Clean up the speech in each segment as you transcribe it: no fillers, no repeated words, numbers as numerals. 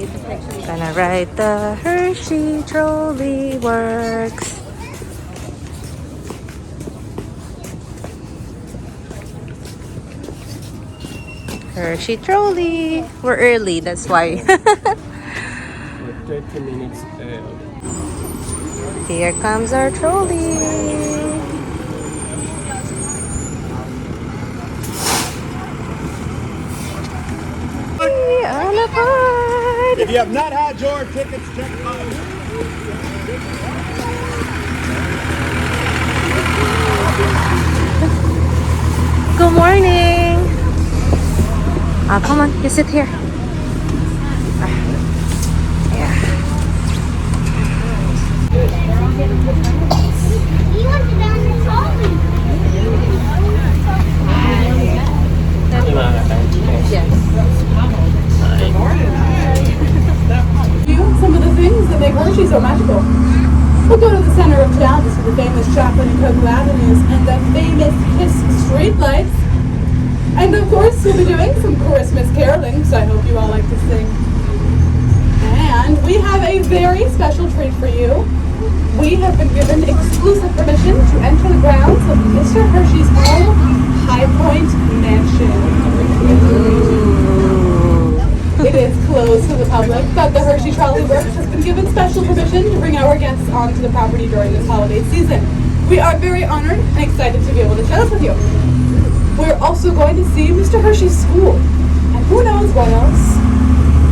Gonna ride the Hershey Trolley works. Hershey Trolley. We're early, that's why. 30 minutes. Here comes our trolley. On a part. If you have not had your tickets, check them out. Good morning. Come on, you sit here. Yeah. You want to down the trolley? Yes. Some of the things that make Hershey so magical. We'll go to the center of town to see the famous chocolate and cocoa avenues and the famous Kiss street lights. And of course, we'll be doing some Christmas caroling, so I hope you all like to sing. And we have a very special treat for you. We have been given exclusive permission to enter the grounds of Mr. Hershey's home, High Point Mansion. It is closed to the public, but the Hershey Trolley Works has been given special permission to bring our guests onto the property during this holiday season. We are very honored and excited to be able to share this with you. We're also going to see Mr. Hershey's school, and who knows what else,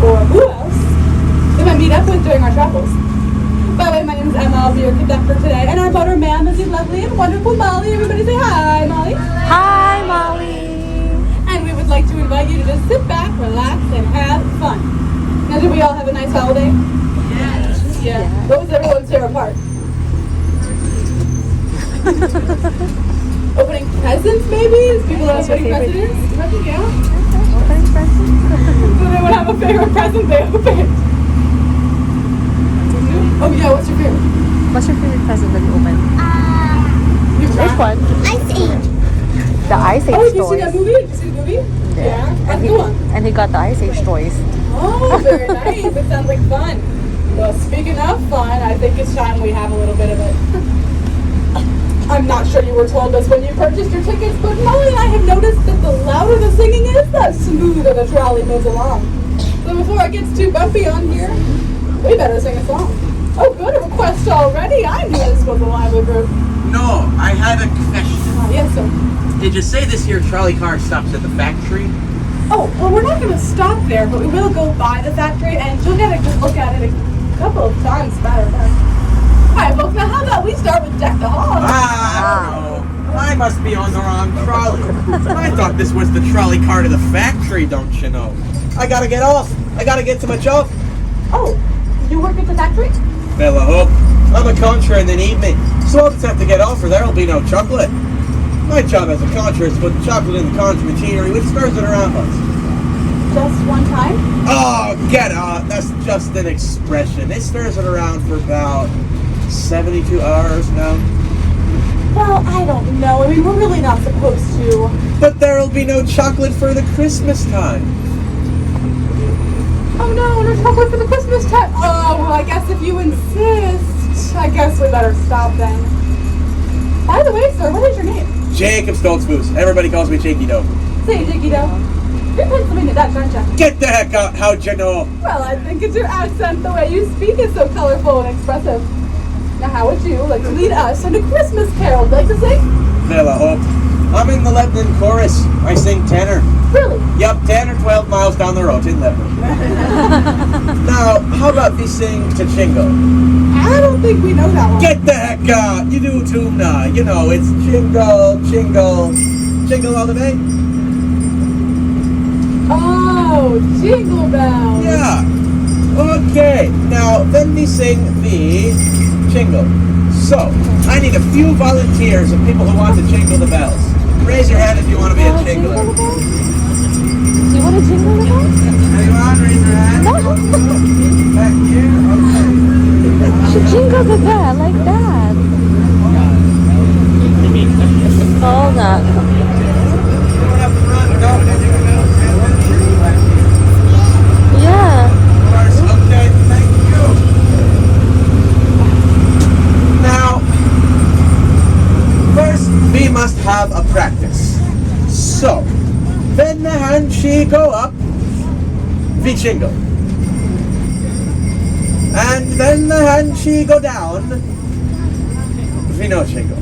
or who else, they might meet up with during our travels. By the way, my name is Emma, I'll be your conductor today, and our motorman is the lovely and wonderful Molly. Everybody say hi, Molly. Hi, Molly. And we would like to invite you to just sit back, relax, and have fun. Now, did we all have a nice holiday? Yes. Yeah. What was everyone's favorite part? Opening presents, maybe? Is people that opening presents? Yeah. Opening presents? Does anyone have a favorite present they opened? Oh yeah, what's your favorite? What's your favorite present that you opened? Which one? Ice Age. The Ice Age Oh, did you see toys. that movie? Did you see the movie? Yeah. That's And the one. and he got the Ice Age toys. Oh, very nice. It sounds like fun. Well, speaking of fun, I think it's time we have a little bit of it. I'm not sure you were told this when you purchased your tickets, but Molly and I have noticed that the louder the singing is, the smoother the trolley moves along. So before it gets too bumpy on here, we better sing a song. Oh, good, a request already. I knew this was a lively group. No, I have a confession. Yes, sir. Did you say this here trolley car stops at the factory? Oh, well, we're not going to stop there, but we will go by the factory, and you'll get a good look at it a couple of times, matter of fact. All right, folks, now how about we start with Deck the Hall? No. I must be on the wrong trolley. I thought this was the trolley car to the factory, don't you know? I gotta get off. I gotta get to my job. Oh, you work at the factory? Well, I hope. I'm a contra and they need me, so I'll just have to get off or there'll be no chocolate. My job as a contra is to put chocolate in the contra machinery, which stirs it around us. Just one time? Oh, get out. That's just an expression. It stirs it around for about 72 hours now. Well, I don't know. I mean, we're really not supposed to. But there'll be no chocolate for the Christmas time. Oh no, no chocolate for the Christmas time. Oh, well, I guess if you insist, I guess we better stop then. By the way, sir, what is your name? Jacob Stoltzfus. Everybody calls me Shaky though. Say, Jiggy Doe. You're Pennsylvania Dutch, aren't you? Get the heck out. How'd you know? Well, I think it's your accent. The way you speak is so colorful and expressive. Now, how would you like to lead us on a Christmas carol? Like to sing? Well, I hope. I'm in the Lebanon chorus. I sing tenor. Really? Yup, 10 or 12 miles down the road in Lebanon. Now, how about we sing to Chingo? I don't think we know that one. Get the heck out. You do too now. You know, it's Jingle, Jingle, Jingle all the way. Oh, Jingle Bells. Yeah. Okay. Now, then we sing the jingle. So, I need a few volunteers of people who want to jingle the bells. Raise your hand if you want to be a jingler. Do you want to jingle the bells? Anyone? Raise your hand. No. Back here. Okay. You should jingle the bell like that. Hold on. You don't have to run. Go. Yeah. must have a practice. So, when the hand she go up, we jingle. And then the hand she go down, we no jingle.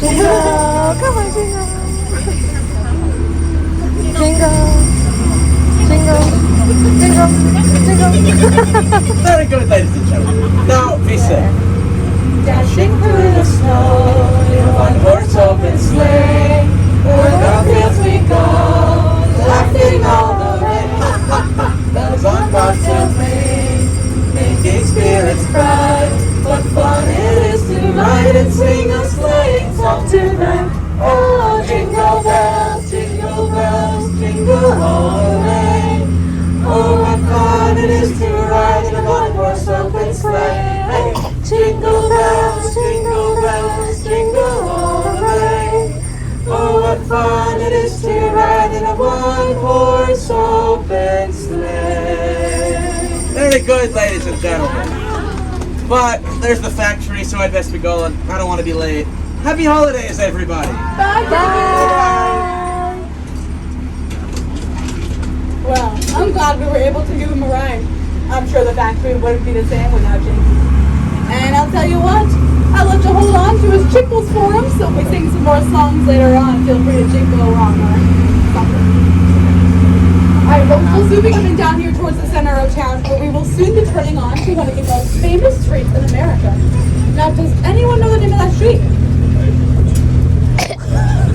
Jingle, come on, jingle. Jingle, jingle, jingle, jingle. Very good, ladies and gentlemen. Now, we say, dashing through the snow in a one-horse open sleigh, o'er the fields we go, laughing all the way. Bells on bobtails ring, making spirits bright. What fun it is to ride and sing a sleighing song tonight. Oh, jingle bells, jingle all the way. Oh, what fun it is to ride in a one-horse open sleigh. Hey, jingle bells, jingle all the way. Oh, what fun it is to ride in a one-horse open sleigh. Very good, ladies and gentlemen. But there's the factory, so I'd best be going. I don't want to be late. Happy holidays, everybody. Bye. Well, I'm glad we were able to give him a ride. I'm sure the factory wouldn't be the same without Shaky. And I'll tell you what, I'd love to hold on to his jingles for him, so if we sing some more songs later on, feel free to jingle along, alright, folks, we'll soon be coming down here towards the center of town, where we will soon be turning on to one of the most famous streets in America. Now, does anyone know the name of that street?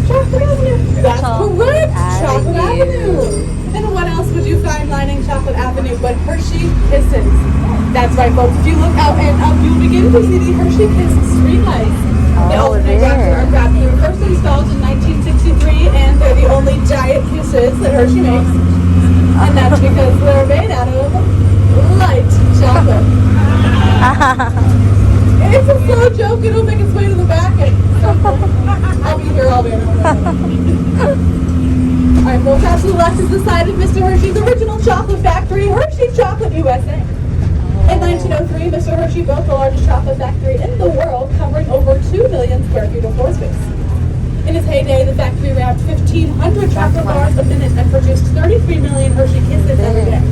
Chocolate Avenue. That's correct, Chocolate Avenue. And what else would you find lining Chocolate Avenue but Hershey Kisses? That's right, folks. If you look out and up, you'll begin to see the Hershey Kiss streetlights. The alternate wraps are wrapped. They were first installed in 1963, and they're the only giant kisses that Hershey makes. And that's because they're made out of light chocolate. It's a slow joke. It'll make its way to the back. And I'll be here all day. Alright, folks, out to the left is the side of Mr. Hershey's original chocolate factory, Hershey Chocolate USA. In 1903, Mr. Hershey built the largest chocolate factory in the world, covering over 2 million square feet of floor space. In its heyday, the factory wrapped 1,500 chocolate bars a minute and produced 33 million Hershey Kisses every day.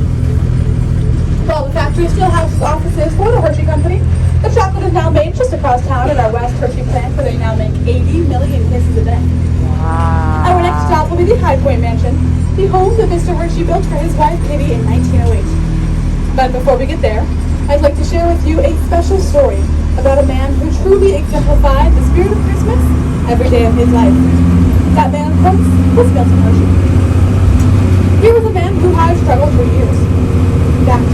While the factory still houses offices for the Hershey Company, the chocolate is now made just across town at our West Hershey plant, where they now make 80 million kisses a day. Wow. Our next stop will be the High Point Mansion, the home that Mr. Hershey built for his wife Kitty in 1908. But before we get there, I'd like to share with you a special story about a man who truly exemplified the spirit of Christmas every day of his life. That man, of course, was Milton Hershey. He was a man who had struggled for years. In fact,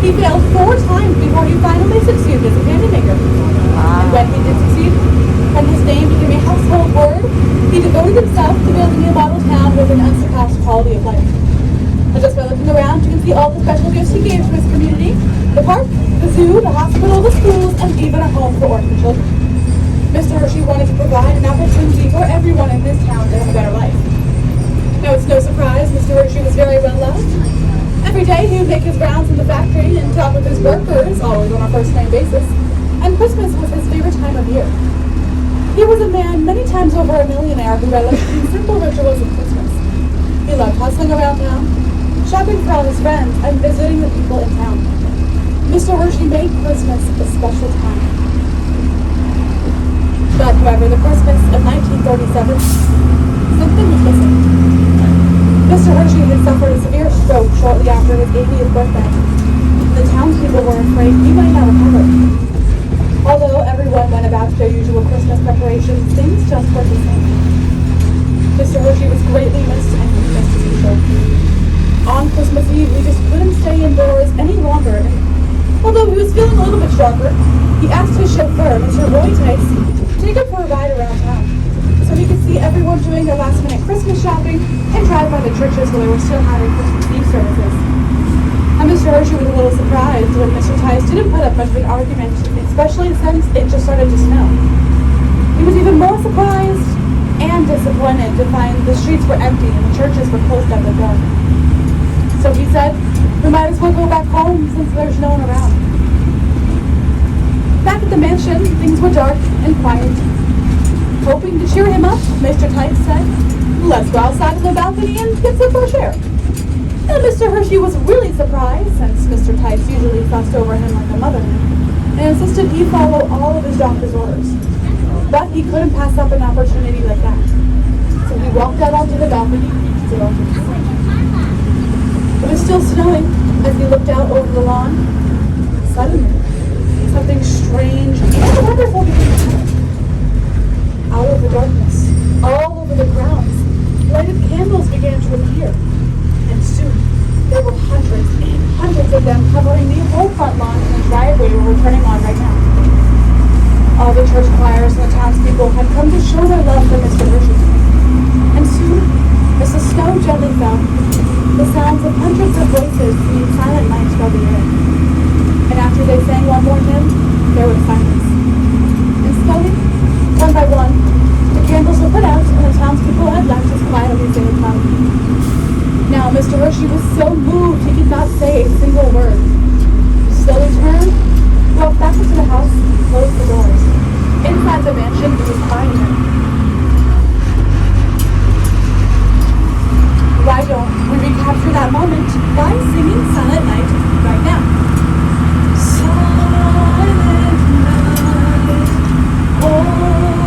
he failed 4 times before he finally succeeded as a candy maker. And when he did succeed, and his name became a household word, he devoted himself to building a model town with an unsurpassed quality of life. And just by looking around, you can see all the special gifts he gave to his community: the park, the zoo, the hospital, the schools, and even a home for orphan children. Mr. Hershey wanted to provide an opportunity for everyone in this town to have a better life. Now, it's no surprise Mr. Hershey was very well loved. Every day he would make his rounds in the factory and talk with his workers, always on a first-name basis. And Christmas was his favorite time of year. He was a man many times over a millionaire who relished the simple rituals of Christmas. He loved hustling around town, shopping for all his friends, and visiting the people in town. Mr. Hershey made Christmas a special time. But however, the Christmas of 1937, something was missing. Mr. Hershey had suffered a severe stroke shortly after his 80th birthday. The townspeople were afraid he might not recover. Although everyone went about their usual Christmas preparations, things just weren't the same. Mr. Hershey was greatly missed, and he missed his people. On Christmas Eve, he just couldn't stay indoors any longer. Although he was feeling a little bit stronger, he asked his chauffeur, Mr. Roy Tice, to take him for a ride around town, so he could see everyone doing their last-minute Christmas shopping and drive by the churches where they were still having Christmas Eve services. And Mr. Hershey was a little surprised when Mr. Tice didn't put up much of an argument, especially since it just started to snow. He was even more surprised and streets were empty and the churches were closed up and dark. So he said, we might as well go back home since there's no one around. Back at the mansion, things were dark and quiet. Hoping to cheer him up, Mr. Tice said, let's go outside on the balcony and get some fresh air. And Mr. Hershey was really surprised, since Mr. Tice usually fussed over him like a mother, and insisted he follow all of his doctor's orders. But he couldn't pass up an opportunity like that. So he walked out onto the balcony to sit on the sun. It was still snowing as he looked out over the lawn. Suddenly, something strange and wonderful began to happen. Out of the darkness, all over the grounds, lighted candles began to appear. And soon, there were hundreds and hundreds of them covering the whole front lawn and the driveway we're turning on right now. All the church choirs and the townspeople had come to show their love for Mr. Hershey. And soon, as the snow gently fell, the sounds of hundreds of voices singing Silent Night filled the air. And after they sang one more hymn, there was silence. And slowly, one by one, the candles were put out and the townspeople had left as quietly as they had come. Now, Mr. Hershey was so moved he could not say a single word. He slowly turned, walked back into the house, and closed the doors. Inside the mansion, it was quiet again. Why don't we recapture that moment by singing Silent Night right now? Silent night, holy night,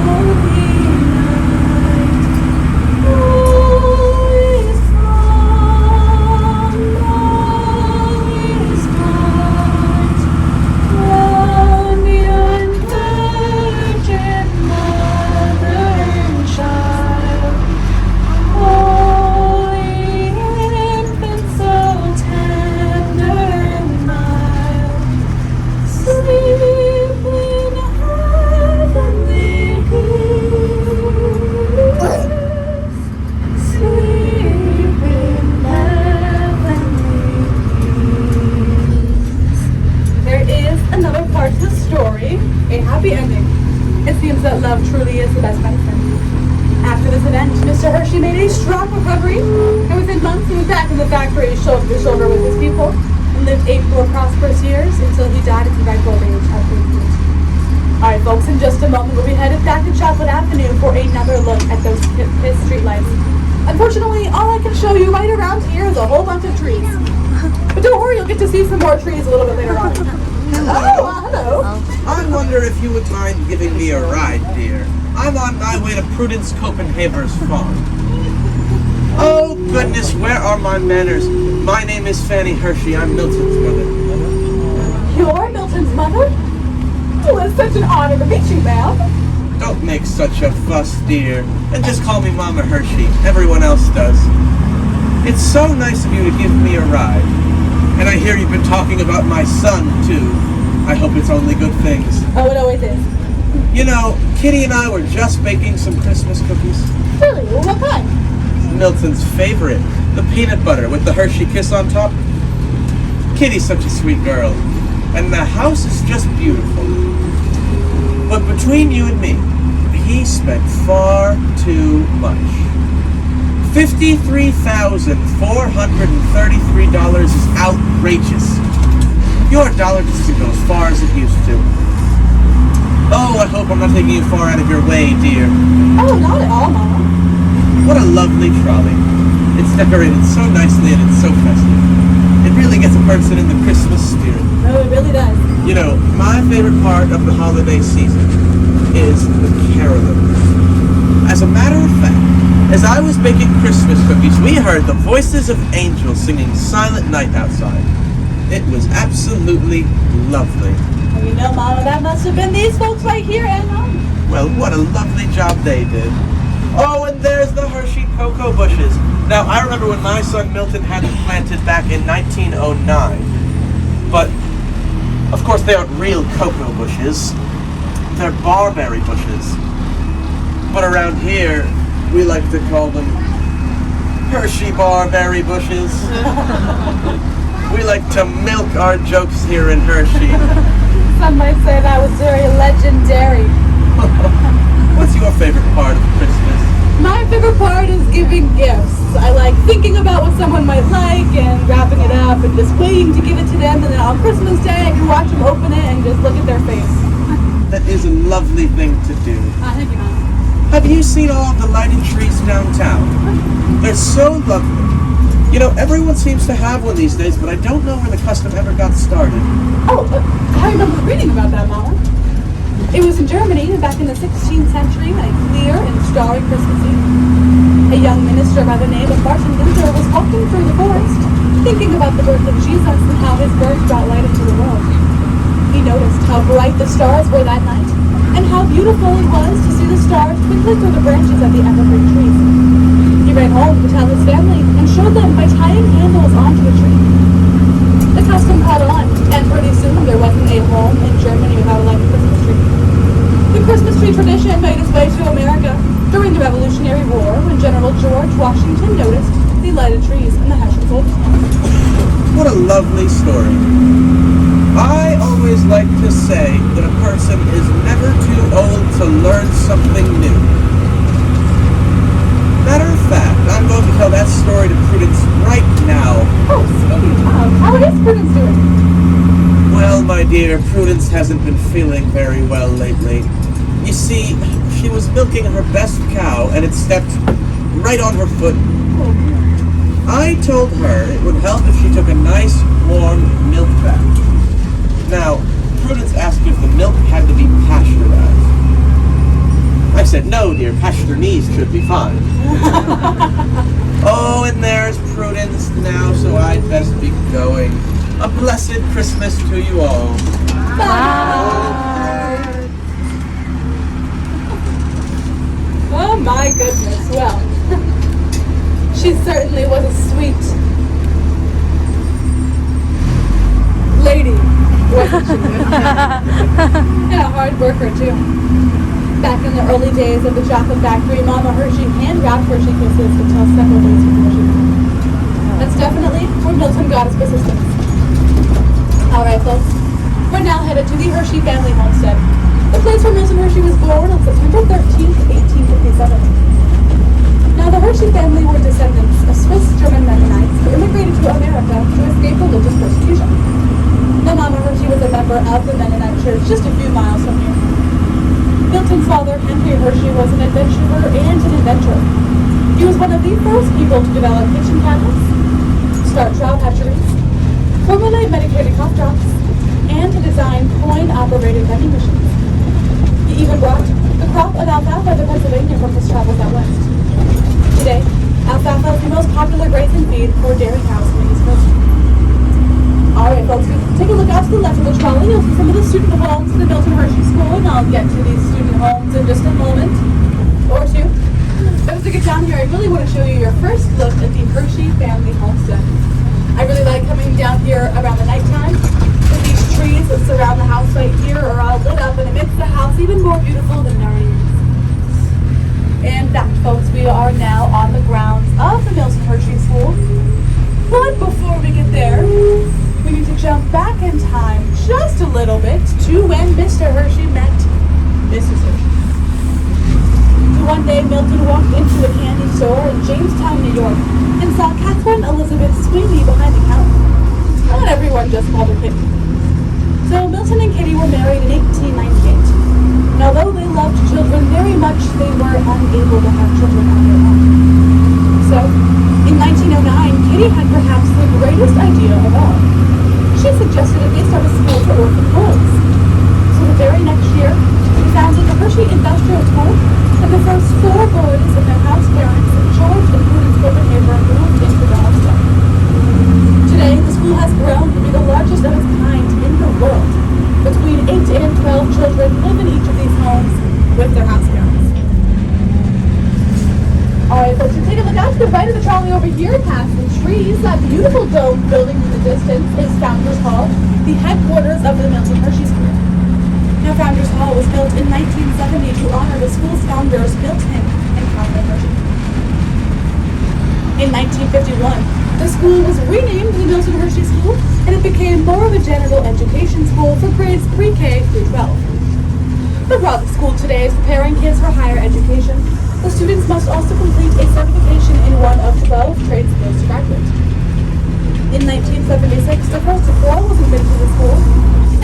all is calm, all is bright, round the unvirgin mother and child, holy infant so tender and mild, sleep in heavenly peace, sleep in heavenly peace. There is another part to the story, a happy ending. It seems that love truly is the best medicine. After this event, Mr. Hershey made a strong recovery, and within months he was back in the factory shoulder to shoulder with his people, and lived 8 more prosperous years until he died at the ripe old age of 88. Alright folks, in just a moment we'll be headed back to Chocolate Avenue for another look at those his streetlights. Unfortunately, all I can show you right around here is a whole bunch of trees. But don't worry, you'll get to see some more trees a little bit later on. Hello. I wonder if you would mind giving me a ride, dear. I'm on my way to Prudence Copenhaver's farm. Oh, goodness, where are my manners? My name is Fanny Hershey. I'm Milton's mother. You're Milton's mother? Oh, it's such an honor to meet you, ma'am. Don't make such a fuss, dear. And just call me Mama Hershey. Everyone else does. It's so nice of you to give me a ride. And I hear you've been talking about my son, too. I hope it's only good things. Oh, it always is. You know, Kitty and I were just baking some Christmas cookies. Really? Well, what kind? Milton's favorite, the peanut butter with the Hershey kiss on top. Kitty's such a sweet girl, and the house is just beautiful. But between you and me, he spent far too much. $53,433 is outrageous. Your dollar doesn't go as far as it used to. Oh, I hope I'm not taking you far out of your way, dear. Oh, not at all, Mama. What a lovely trolley. It's decorated so nicely and it's so festive. It really gets a person in the Christmas spirit. No, it really does. You know, my favorite part of the holiday season is the caroling. As a matter of fact, as I was baking Christmas cookies, we heard the voices of angels singing Silent Night outside. It was absolutely lovely. Well, you know, Mama, that must have been these folks right here, Anna. Well, what a lovely job they did. Oh, and there's the Hershey cocoa bushes. Now, I remember when my son Milton had them planted back in 1909. But, of course, they aren't real cocoa bushes. They're barberry bushes. But around here, we like to call them Hershey barberry bushes. We like to milk our jokes here in Hershey. Some might say that was very legendary. What's your favorite part of Christmas? My favorite part is giving gifts. I like thinking about what someone might like and wrapping it up and just waiting to give it to them, and then on Christmas Day I can watch them open it and just look at their face. That is a lovely thing to do. Thank you, Mom. Have you seen all of the lighted trees downtown? They're so lovely. You know, everyone seems to have one these days, but I don't know where the custom ever got started. Oh, I remember reading about that, Mama. It was in Germany back in the 16th century on a clear and starry Christmas Eve. A young minister by the name of Martin Luther was walking through the forest, thinking about the birth of Jesus and how his birth brought light into the world. He noticed how bright the stars were that night, and how beautiful it was to see the stars twinkling through the branches of the evergreen trees. He ran home to tell his family and showed them by tying candles onto a tree. The custom caught on, and pretty soon there wasn't a home in Germany without a lighted Christmas tree. The Christmas tree tradition made its way to America during the Revolutionary War when General George Washington noticed the lighted trees in the Hershey Trolley. What a lovely story. I always like to say that a person is never too old to learn something new. Matter of fact, I'm going to tell that story to Prudence right now. Oh, speaking of, how is Prudence doing? Well, my dear, Prudence hasn't been feeling very well lately. You see, she was milking her best cow and it stepped right on her foot. I told her it would help if she took a nice, warm milk bath. Now, Prudence asked if the milk had to be pasteurized. I said, no, dear, Pasteurized should be fine. Oh, and there's Prudence now, so I'd best be going. A blessed Christmas to you all. Bye. Oh my goodness, well, she certainly was a sweet lady, wasn't she? And a hard worker too. Back in the early days of the chocolate factory, Mama Hershey hand-wrapped Hershey Kisses until several days before she died. That's definitely where Milton got his persistence. Alright folks, we're now headed to the Hershey family homestead, the place where Milton Hershey was born on September 13th, 1857. Now the Hershey family were descendants of Swiss German Mennonites who immigrated to America to escape religious persecution. Now Mama Hershey was a member of the Mennonite church just a few miles from here. Milton's father, Henry Hershey, was an adventurer and an inventor. He was one of the first people to develop kitchen cabinets, start trout hatcheries, formulate medicated cough drops, and to design coin-operated vending machines. He even brought the crop of alfalfa to Pennsylvania from his travels out west. Today, alfalfa is the most popular grazing feed for dairy cows on the East Coast. Alright folks, take a look out to the left of the trolley. You'll see some of the student homes in the Milton Hershey School, and I'll get to these student homes in just a moment or two. But as we get down here, I really want to show you your first look at the Hershey family homestead. I really like coming down here around the nighttime. With these trees that surround the house right here are all lit up and it makes the house even more beautiful than it already is. In fact, folks, we are now on the grounds of the Milton Hershey School. But before we get there, we need to jump back in time just a little bit to when Mr. Hershey met Mrs. Hershey. One day, Milton walked into a candy store in Jamestown, New York, and saw Catherine Elizabeth Sweeney behind the counter. Not everyone just called her Kitty. So Milton and Kitty were married in 1898. And although they loved children very much, they were unable to have children on their own. So, in 1909, Kitty had perhaps the greatest idea of all. She suggested that they start a school for orphan boys. So the very next year, she founded the Hershey Industrial School, and the first 4 boys and their house parents, George and Prudence Copenhagen, moved into the homestead. Today, the school has grown to be the largest of its kind in the world. Between 8 and 12 children live in each of these homes with their house parents. Alright, folks, so take a look out to the right of the trolley over here, past the trees. That beautiful dome building in the distance is Founders Hall, the headquarters of the Milton Hershey School. Now, Founders Hall was built in 1970 to honor the school's founders, Milton and Catherine Hershey. In 1951, the school was renamed the Milton Hershey School, and it became more of a general education school for grades pre-K through 12. But while the school today is preparing kids for higher education, the students must must also complete a certification in one of 12 trade skills to graduate. In 1976, the first girl was admitted to the school,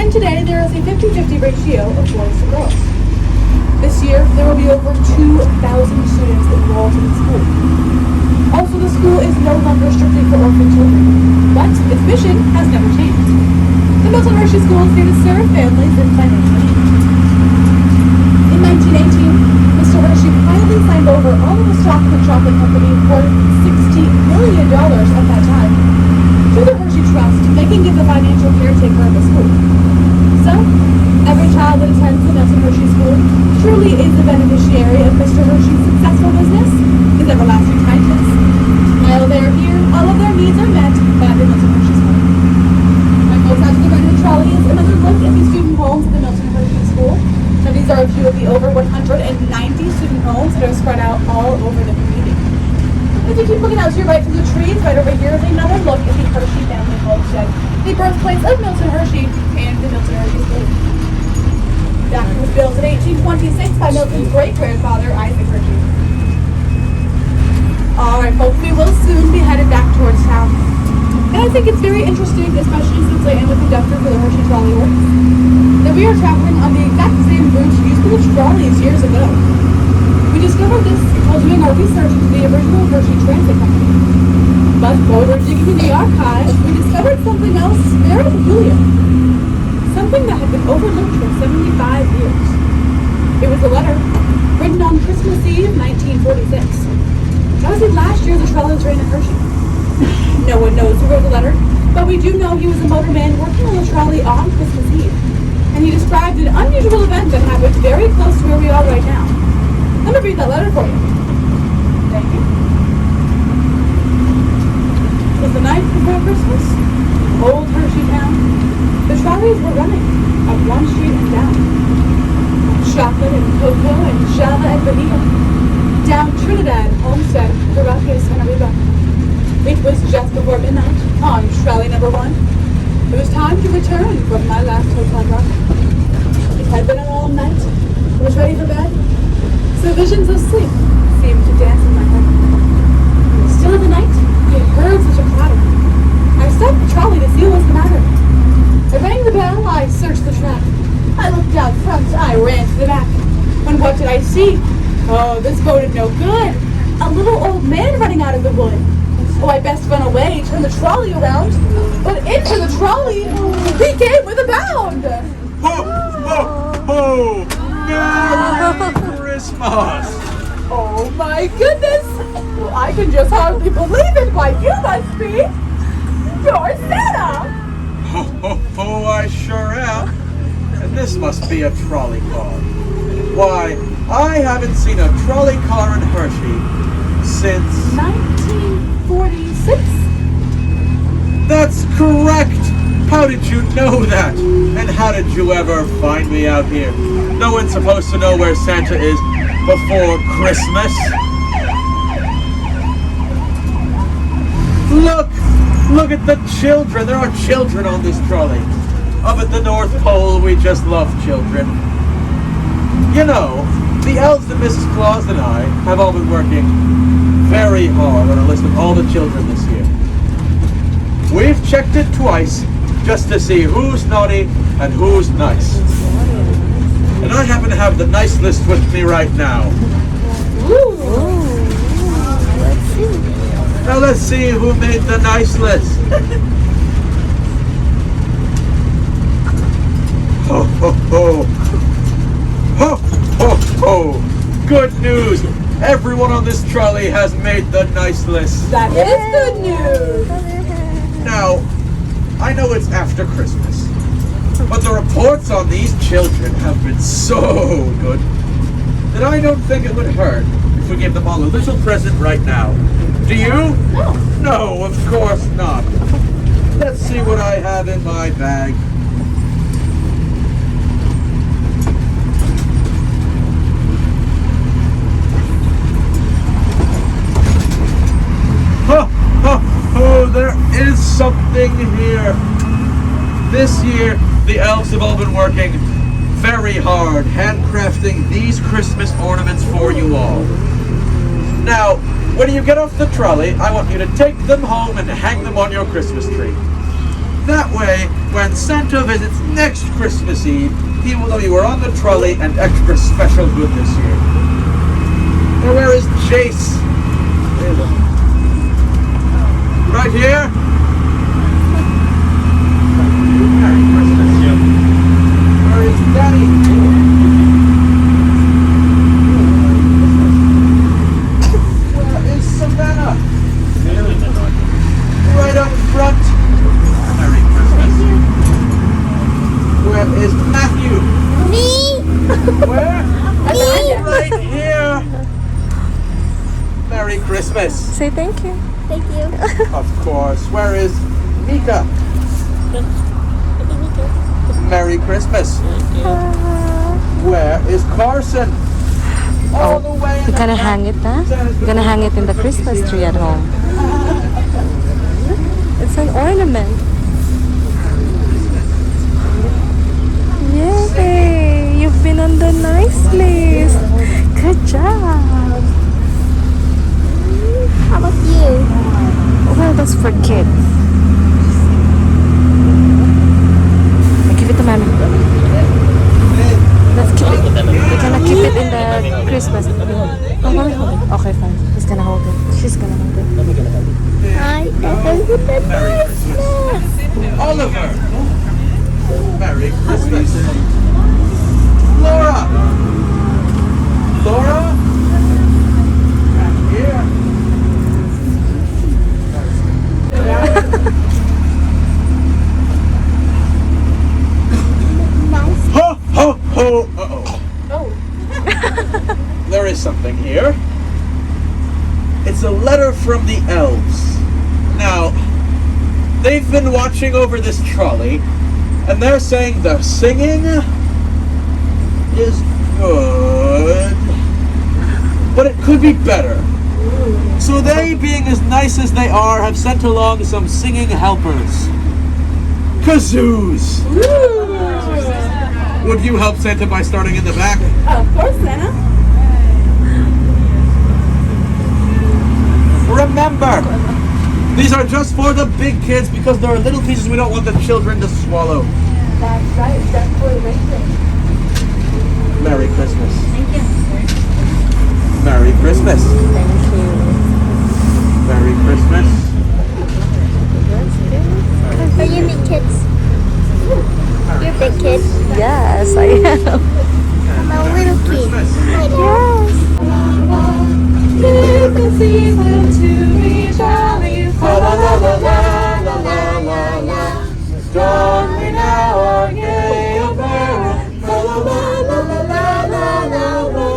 and today there is a 50-50 ratio of boys to girls. This year, there will be over 2,000 students enrolled in the school. Also, the school is no longer strictly for orphan children, but its mission has never changed. The Milton Hershey School is here to serve families in financial need. In 1918, Mr. Hershey proudly signed over all of the stock of the chocolate company worth $60 million at that time to the Hershey Trust, making him the financial caretaker of the school. So, every child that attends the Milton Hershey School truly is the beneficiary of Mr. Hershey's successful business, his everlasting kindness. While they are here, all of their needs are met by the Milton Hershey School. My folks out to the right of the trolley is another look at the student homes at the Milton Hershey School. Now these are a few of the over 190 student homes that are spread out all over the community. If you keep looking out to your right through the trees, right over here is another look at the Hershey family homestead, the birthplace of Milton Hershey and the Milton Hershey School. That was built in 1826 by Milton's great-grandfather, Isaac Hershey. Alright folks, we will soon be headed back towards town. And I think it's very interesting, especially since I am the conductor for the Hershey Trolley Works, that we are traveling on the exact same route used for the trolleys years ago. We discovered this while doing our research into the original Hershey Transit Company. But while we were digging in the archives, we discovered something else very peculiar. Something that had been overlooked for 75 years. It was a letter written on Christmas Eve, 1946. That was the last year the trolley's ran in Hershey. No one knows who wrote the letter, but we do know he was a motorman working on the trolley on Christmas Eve. And he described an unusual event that happened very close to where we are right now. Let me read that letter for you. Thank you. It was the night before Christmas. Old Hershey town. The trolleys were running up one street and down. Chocolate and cocoa and java and vanilla. Down Trinidad, Homestead, Caracas, and Arriba. It was just before midnight on trolley number 1. It was time to return from my last hotel drop. It had been a long night. I was ready for bed. So visions of sleep seemed to dance in my head. In the still of the night, I heard such a clatter. I stopped the trolley to see what was the matter. I rang the bell, I searched the track. I looked out front, I ran to the back. And what did I see? Oh, this boded no good. A little old man running out of the wood. Oh, I best run away, turn the trolley around. But into the trolley, he came with a bound. Ho, ho, ho! Merry Christmas! Oh my goodness! Well, I can just hardly believe it. Why, you must be... You're Santa! Ho, ho, ho, I sure am. And this must be a trolley car. Why, I haven't seen a trolley car in Hershey since... 1946? That's correct! How did you know that? And how did you ever find me out here? No one's supposed to know where Santa is before Christmas. Look at the children. There are children on this trolley. Up at the North Pole, we just love children. You know, the elves and Mrs. Claus and I have all been working very hard on a list of all the children this year. We've checked it twice just to see who's naughty and who's nice. And I happen to have the nice list with me right now. Now let's see who made the nice list. Ho, ho, ho. Ho, ho, ho. Good news. Everyone on this trolley has made the nice list. That is good news. Now, I know it's after Christmas, but the reports on these children have been so good that I don't think it would hurt if we gave them all a little present right now. Do you? No. No, of course not. Let's see what I have in my bag. Oh, there is something here. This year, the elves have all been working very hard, handcrafting these Christmas ornaments for you all. When you get off the trolley, I want you to take them home and hang them on your Christmas tree. That way, when Santa visits next Christmas Eve, he will know you were on the trolley and extra special good this year. Now, where is Chase? Right here? Merry Christmas. Where is Daddy? Where is Savannah? Right up front. Merry Christmas. Where is Matthew? Me? Where? Me? Right here. Merry Christmas. Say thank you. Thank you. Of course. Where is Mika? Merry Christmas. Where is Carson? All the way in You're the gonna back. hang it, huh? You're gonna hang it in the Christmas tree at home. It's an ornament. Yay! You've been on the nice list. Good job. How about you? Well, that's for kids. Give it to mommy. Let's keep it. We're gonna keep it in the Christmas. Oh, mommy, hold it. Okay, fine. He's gonna hold it. She's gonna hold it. I with the niceness. Oliver. Merry Christmas. Laura. Laura. Back here. Ho, ho, ho. Uh-oh. There is something here. It's a letter from the elves. Now, they've been watching over this trolley, and they're saying the singing is good, but it could be better. So they, being as nice as they are, have sent along some singing helpers. Kazoos! Would you help Santa by starting in the back? Of course, Santa. Remember, these are just for the big kids because there are little pieces we don't want the children to swallow. That's right. Definitely amazing. Merry Christmas. Thank you. Merry Christmas. Thank you. Merry Christmas. Are you big kids? You're big kid. Yes, I am. I'm a little kid. Yes. Tis the season to be jolly. La la la la la la la la la. Don't we now our gay apparel? La la la la la la la la la.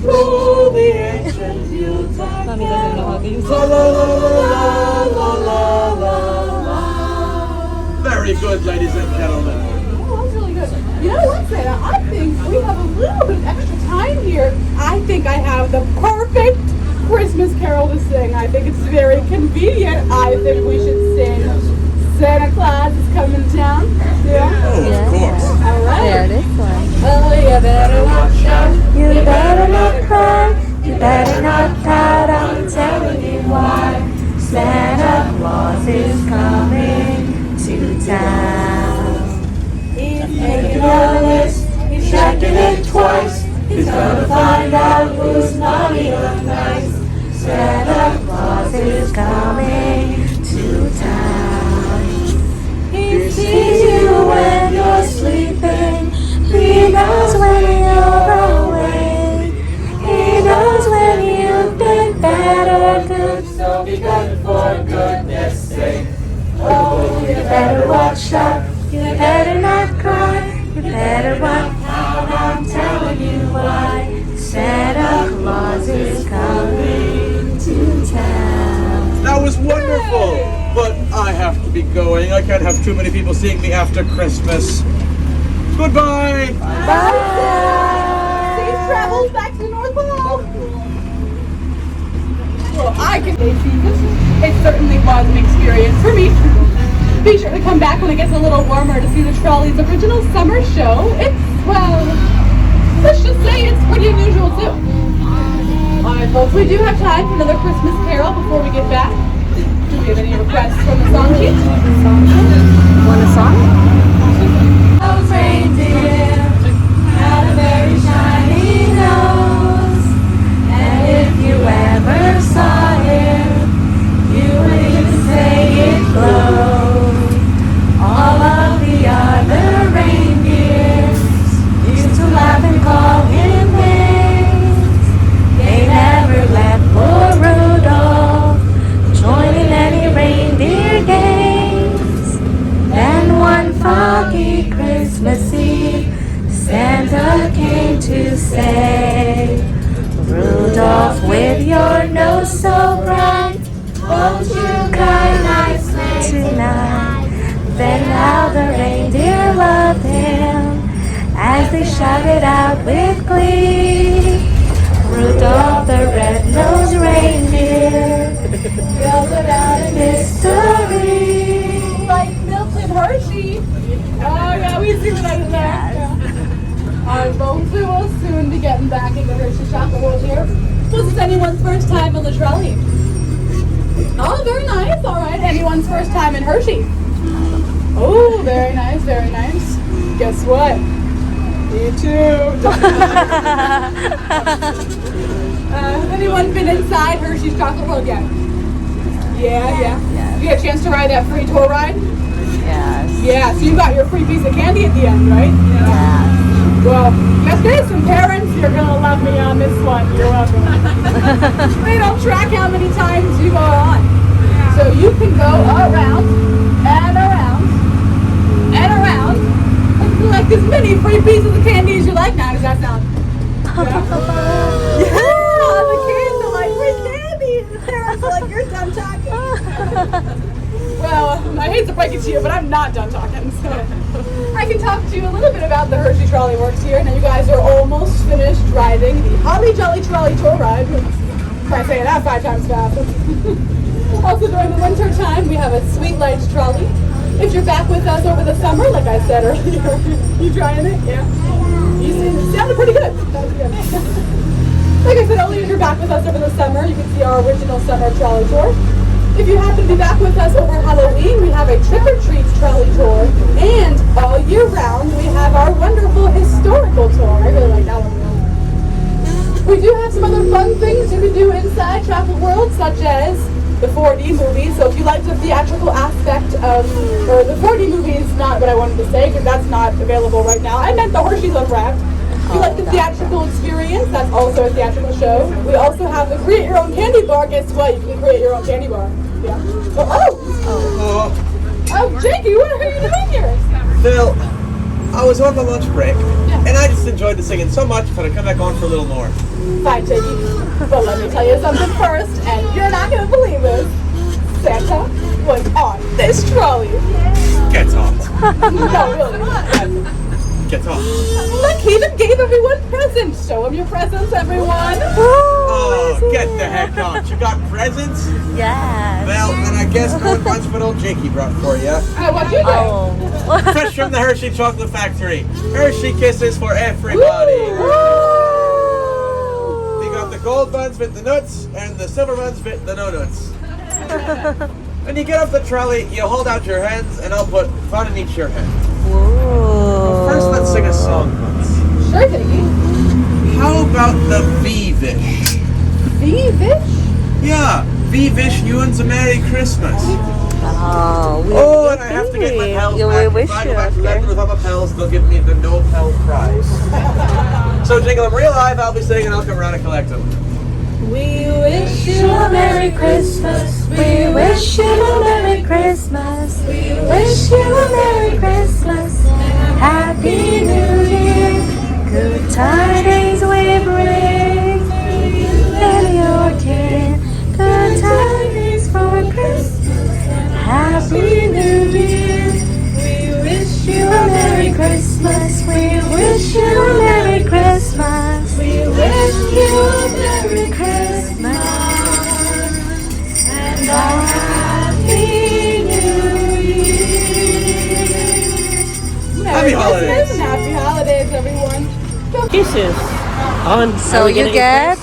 Through the ancient Yuletide. Mommy doesn't know how to use La la la la la la la. Very good, ladies and gentlemen. Oh, that's really good. You know what, Santa? I think we have a little bit of extra time here. I think I have the perfect Christmas carol to sing. I think it's very convenient. I think we should sing Santa Claus is coming to town. Yeah? Oh, of course. All right. There, this one. Oh, you better watch out. You better not cry. You better not pout. I'm telling you why. Santa Claus is coming to town. He's Making a list. He's checking it twice. He's gonna find out who's naughty or nice. Santa Claus is coming to town. He sees you when you're sleeping. He knows when you're awake. He knows when you've been bad or good. So be good for goodness sake. Oh, you better watch out. You better not cry. You better watch out. I'm telling you why. Santa Claus is coming to town. That was wonderful, but I have to be going. I can't have too many people seeing me after Christmas. Goodbye. Bye. Safe travels back to the North Pole. Well, I can say it certainly was an experience for me. Be sure to come back when it gets a little warmer to see the trolley's original summer show. It's, well, let's just say it's pretty unusual too. I Alright, folks, we do have time for another Christmas carol before we get back. Do we have any requests from the song sheet? Want a song? Those reindeer had a very shiny nose, and if you ever saw him, you would even say it glowed. All of the other reindeers used to laugh and call him names. They never let poor Rudolph join in any reindeer games. Then one foggy Christmas Eve, Santa came to say, Rudolph, with your nose so bright, won't you cry nicely tonight? Then how the reindeer loved him as they shouted out with glee, Rudolph the red-nosed reindeer, yelled it out in mystery. Like Milton Hershey. Oh yeah, we see what I did there. Alright, folks, we will soon be getting back into Hershey chocolate world here. Was this anyone's first time in the trolley? Oh, very nice. Alright, anyone's first time in Hershey? Oh, very nice, very nice. Guess what? Me too. Anyone been inside Hershey's chocolate world yet? Yeah. You get a chance to ride that free tour ride? Yes. Yeah, so you got your free piece of candy at the end, right? Yeah. Well, let's get some parents. You're gonna love me on this one. You're welcome. They don't track how many times you are on. So you can go around and around and around and collect as many free pieces of candy as you like. Now, does that sound? Yeah, the kids are like, free candy. And the parents are like, you're done talking. Well, I hate to break it to you, but I'm not done talking, so I can talk to you a little bit about the Hershey Trolley works here. Now you guys are almost finished riding the Holly Jolly Trolley tour ride. Try saying that 5 times fast. Also during the winter time, we have a Sweet Lights Trolley. If you're back with us over the summer, like I said earlier, you trying it? Yeah. You sounded pretty good. That was good. Like I said earlier, if you're back with us over the summer, you can see our original summer trolley tour. If you happen to be back with us over Halloween, we have a trick-or-treat trolley tour. And all year round, we have our wonderful historical tour. I really like that one. We do have some other fun things you can do inside Travel World, such as the 4D movies. So if you like the theatrical aspect of, or the 4D movie is not what I wanted to say, because that's not available right now. I meant the Hershey's Unwrapped. If you like the theatrical experience, that's also a theatrical show. We also have the create your own candy bar. Guess what? You can create your own candy bar. Yeah. Oh, Jakey, what are you doing here? Phil, I was on the lunch break, and I just enjoyed the singing so much that I come back on for a little more. Fine, Jakey. But let me tell you something first, and you're not going to believe this. Santa was on this trolley. Get off. No, really. Get off. Look, he even gave everyone presents. Show them your presents, everyone. Oh, get the heck out. You got presents? Yes. Well, then I guess no one wants what old Jakey brought for you. What you doing? Oh. Fresh from the Hershey Chocolate Factory. Hershey Kisses for everybody. We got the gold buns with the nuts and the silver buns with the no nuts. When you get off the trolley, you hold out your hands and I'll put fun in each your hand. Whoa. First, let's sing a song once. Sure, Jakey. How about the V-Vish? V-Vish? Yeah, V-Vish you and a Merry Christmas. Oh, And I have to get my pals you back. wish If I you go back to okay. London with all my pals, they'll give me the No Pal Prize. So jingle them real live, I'll be singing and I'll come around and collect them. We wish you a Merry Christmas. We wish you a Merry Christmas. We wish you a Merry Christmas. Happy New Year. Good tidings we bring to you and your kin. Good tidings for Christmas. Happy New Year. We wish You a Merry Christmas. We wish you a Merry Christmas. We wish you a Merry Christmas And and a Happy New Year. Happy holidays. And happy holidays, everyone. Kisses. On. so Are we you gonna get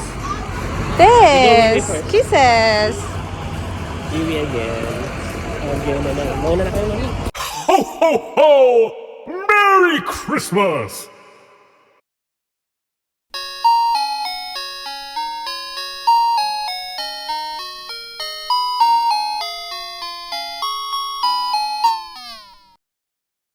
This! Kisses! Iwi again. Again na lang. Mauna na kayo, mami. Ho, ho, ho! Merry Christmas!